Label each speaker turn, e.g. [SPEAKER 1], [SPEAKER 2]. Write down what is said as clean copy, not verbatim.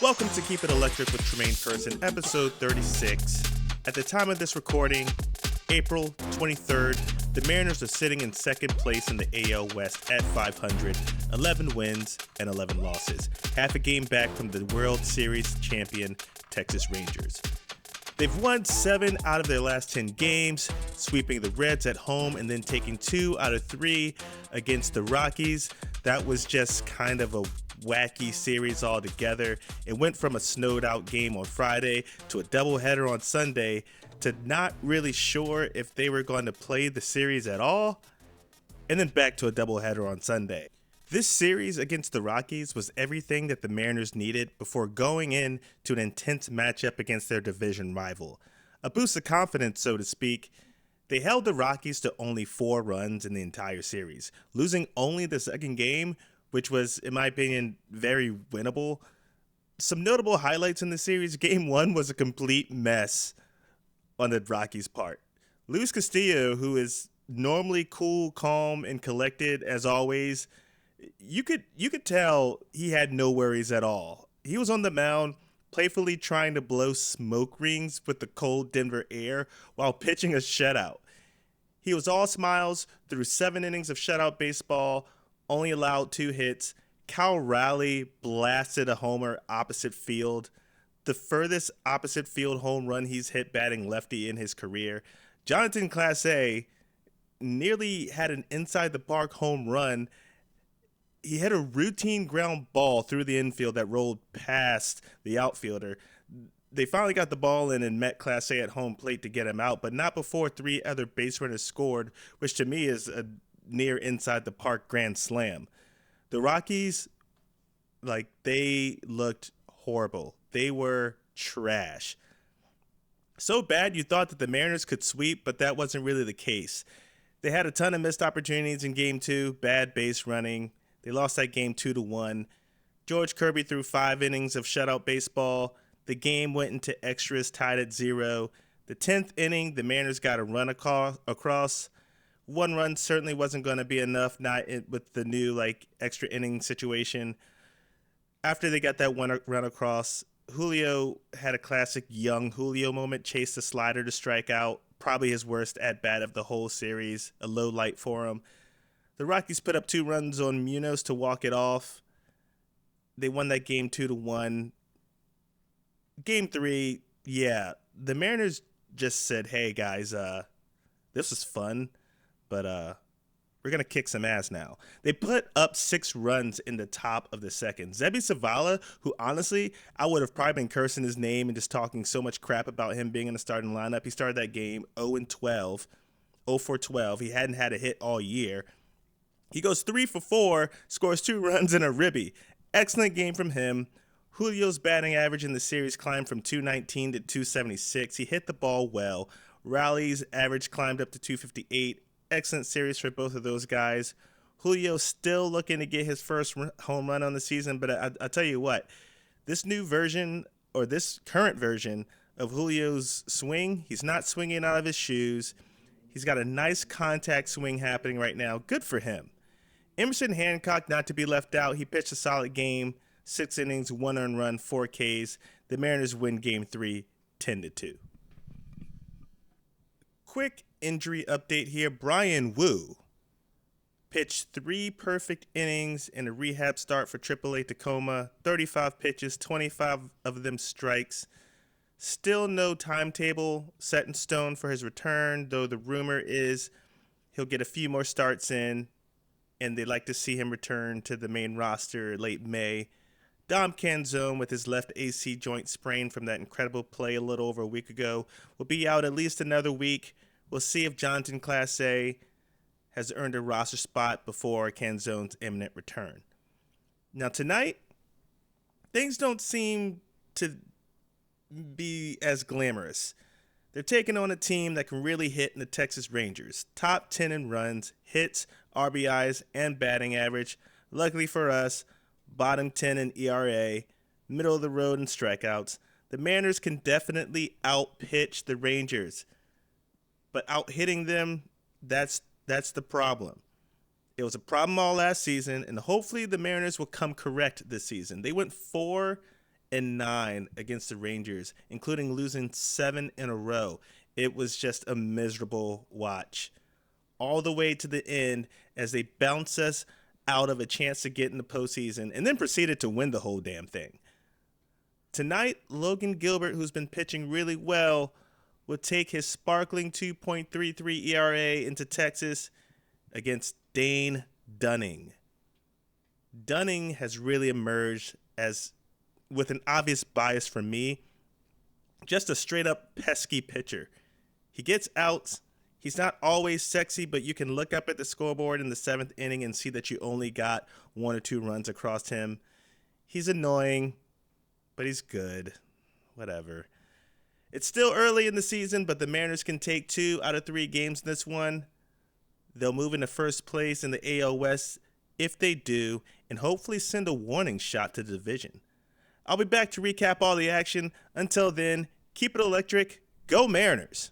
[SPEAKER 1] Welcome to Keep It Electric with Tremayne Person, episode 36. At the time of this recording, April 23rd, the Mariners are sitting in second place in the AL West at 500, 11 wins and 11 losses, half a game back from the World Series champion Texas Rangers. They've won 7 out of their last 10 games, sweeping the Reds at home and then taking 2 out of 3 against the Rockies. That was just kind of a wacky series altogether. It went from a snowed out game on Friday to a doubleheader on Sunday to not really sure if they were going to play the series at all, and then back to a doubleheader on Sunday. This series against the Rockies was everything that the Mariners needed before going in to an intense matchup against their division rival. A boost of confidence, so to speak. They held the Rockies to only 4 runs in the entire series, losing only the second game, which was, in my opinion, very winnable. Some notable highlights in the series: Game 1 was a complete mess on the Rockies' part. Luis Castillo, who is normally cool, calm, and collected as always, you could tell he had no worries at all. He was on the mound playfully trying to blow smoke rings with the cold Denver air while pitching a shutout. He was all smiles through 7 innings of shutout baseball, only allowed 2 hits. Cal Raleigh blasted a homer opposite field, the furthest opposite field home run he's hit batting lefty in his career. Jonathan Clase nearly had an inside the park home run. He hit a routine ground ball through the infield that rolled past the outfielder. They finally got the ball in and met Clase at home plate to get him out, but not before 3 other base runners scored, which to me is a near inside the park grand slam. The Rockies, they looked horrible. They were trash. So bad you thought that the Mariners could sweep, but that wasn't really the case. They had a ton of missed opportunities in Game 2, bad base running. They lost that game 2-1. George Kirby threw 5 innings of shutout baseball. The game went into extras, tied at 0. The 10th inning, the Mariners got a run across. 1 run certainly wasn't going to be enough, with the new extra inning situation. After they got that one run across, Julio had a classic young Julio moment, chased a slider to strike out, probably his worst at-bat of the whole series, a low light for him. The Rockies put up 2 runs on Munoz to walk it off. They won that game 2-1. Game 3, the Mariners just said, hey guys, this was fun, but we're going to kick some ass now. They put up 6 runs in the top of the second. Zeby Zavala, who honestly, I would have probably been cursing his name and just talking so much crap about him being in the starting lineup. He started that game 0-12, 0-for-12. He hadn't had a hit all year. He goes 3-for-4, scores 2 runs and a ribby. Excellent game from him. Julio's batting average in the series climbed from 219 to 276. He hit the ball well. Raleigh's average climbed up to 258. Excellent series for both of those guys. Julio still looking to get his first home run on the season, but I tell you what, this new version, or this current version of Julio's swing, he's not swinging out of his shoes. He's got a nice contact swing happening right now. Good for him. Emerson Hancock, not to be left out, he pitched a solid game, 6 innings, 1 earned run, 4 Ks. The Mariners win Game 3, 10-2. Quick injury update here. Brian Wu pitched 3 perfect innings in a rehab start for AAA Tacoma, 35 pitches, 25 of them strikes. Still no timetable set in stone for his return, though the rumor is he'll get a few more starts in, and they'd like to see him return to the main roster late May. Dom Canzone, with his left AC joint sprain from that incredible play a little over a week ago, will be out at least another week. We'll see if Jonathan Clase has earned a roster spot before Canzone's imminent return. Now tonight, things don't seem to be as glamorous. They're taking on a team that can really hit in the Texas Rangers. Top 10 in runs, hits, RBIs, and batting average. Luckily for us, bottom 10 in ERA, middle of the road in strikeouts. The Mariners can definitely outpitch the Rangers. But out-hitting them, that's the problem. It was a problem all last season, and hopefully the Mariners will come correct this season. They went 4 against the Rangers, including losing 7 in a row. It was just a miserable watch all the way to the end as they bounce us out of a chance to get in the postseason and then proceeded to win the whole damn thing. Tonight, Logan Gilbert, who's been pitching really well, will take his sparkling 2.33 ERA into Texas against Dane Dunning. Dunning has really emerged as, with an obvious bias for me, just a straight up pesky pitcher. He gets outs. He's not always sexy, but you can look up at the scoreboard in the 7th inning and see that you only got 1 or 2 runs across him. He's annoying, but he's good. Whatever. It's still early in the season, but the Mariners can take 2 out of 3 games in this one. They'll move into first place in the AL West if they do, and hopefully send a warning shot to the division. I'll be back to recap all the action. Until then, keep it electric. Go Mariners!